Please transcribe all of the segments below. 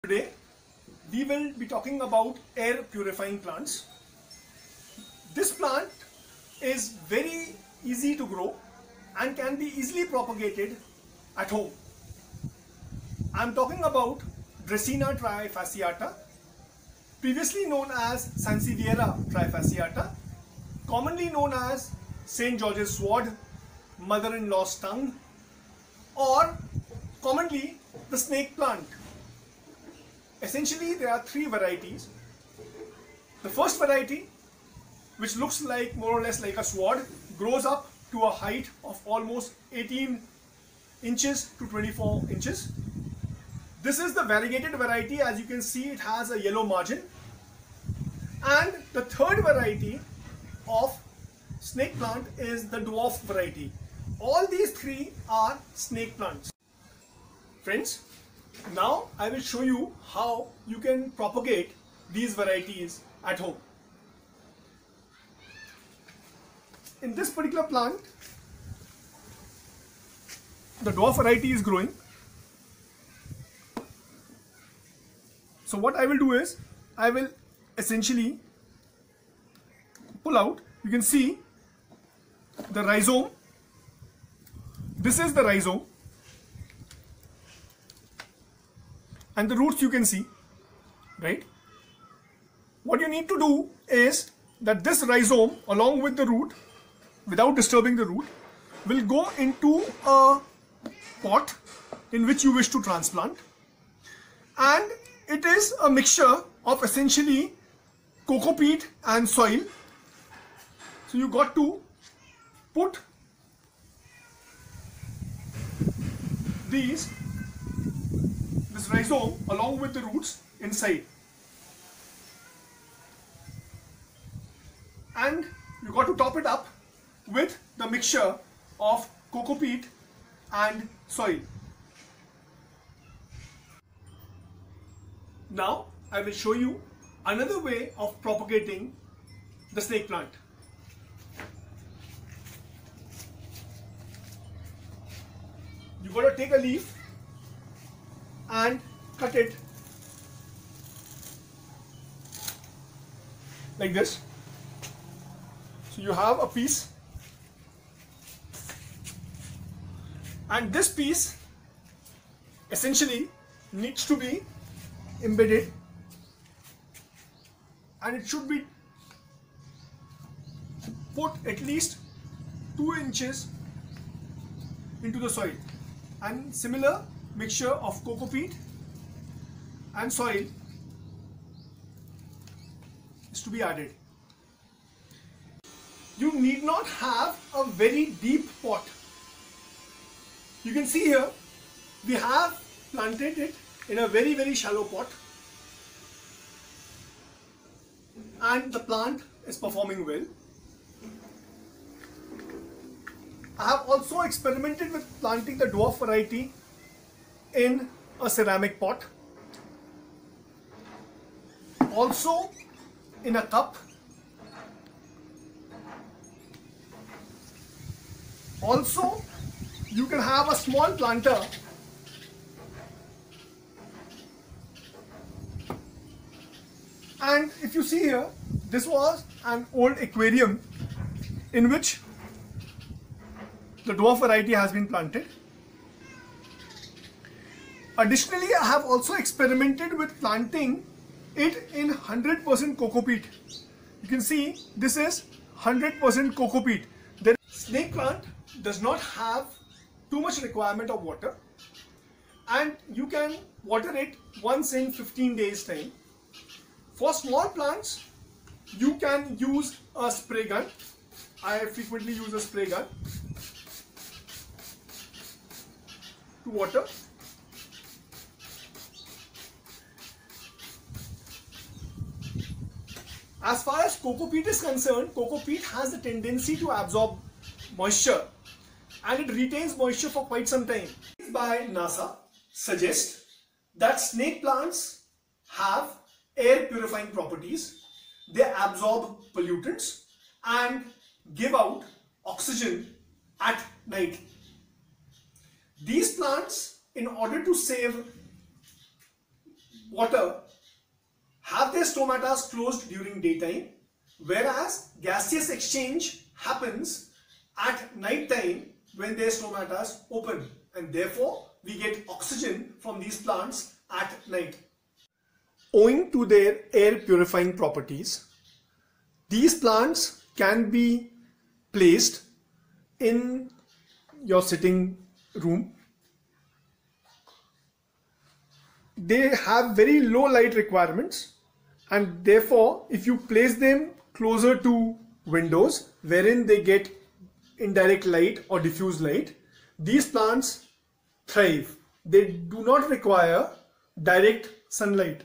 Today we will be talking about air purifying plants. This plant is very easy to grow and can be easily propagated at home. I am talking about Dracaena trifasciata, previously known as Sansevieria trifasciata, commonly known as St. George's sword, mother-in-law's tongue, or commonly the snake plant. Essentially, there are three varieties. The first variety, which looks like more or less like a sword, grows up to a height of almost 18 inches to 24 inches. This is the variegated variety. As you can see, it has a yellow margin. And the third variety of snake plant is the dwarf variety. All these three are snake plants. Friends, now I will show you how you can propagate these varieties at home. In this particular plant, the dwarf variety is growing. So what I will do is, I will essentially pull out, you can see the rhizome. This is the rhizome. And the roots you can see, right? What you need to do is that this rhizome along with the root, without disturbing the root, will go into a pot in which you wish to transplant. And it is a mixture of essentially coco peat and soil. So you got to put this rhizome along with the roots inside, and you got to top it up with the mixture of coco peat and soil. Now I will show you another way of propagating the snake plant. You got to take a leaf and cut it like this. So you have a piece, and this piece essentially needs to be embedded, and it should be put at least 2 inches into the soil, and similar mixture of coco peat and soil is to be added. You need not have a very deep pot. You can see here we have planted it in a very shallow pot, and the plant is performing well. I have also experimented with planting the dwarf variety in a ceramic pot, also in a cup, also you can have a small planter and if you see here, this was an old aquarium in which the dwarf variety has been planted. Additionally, I have also experimented with planting it in 100% coco peat. You can see this is 100% coco peat. The snake plant does not have too much requirement of water, and you can water it once in 15 days time. For small plants, you can use a spray gun. I frequently use a spray gun to water. As far as coco peat is concerned, coco peat has a tendency to absorb moisture, and it retains moisture for quite some time. By NASA suggest that snake plants have air purifying properties. They absorb pollutants and give out oxygen at night. These plants, in order to save water have their stomatas closed during daytime, whereas gaseous exchange happens at night time when their stomatas open, and therefore we get oxygen from these plants at night. Owing to their air purifying properties, these plants can be placed in your sitting room. They have very low light requirements, and therefore if you place them closer to windows wherein they get indirect light or diffuse light, these plants thrive. They do not require direct sunlight.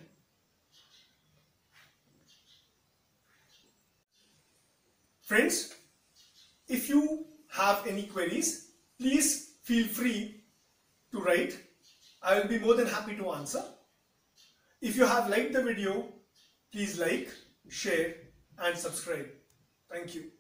Friends, if you have any queries, please feel free to write. I will be more than happy to answer. If you have liked the video, please like, share and subscribe. Thank you.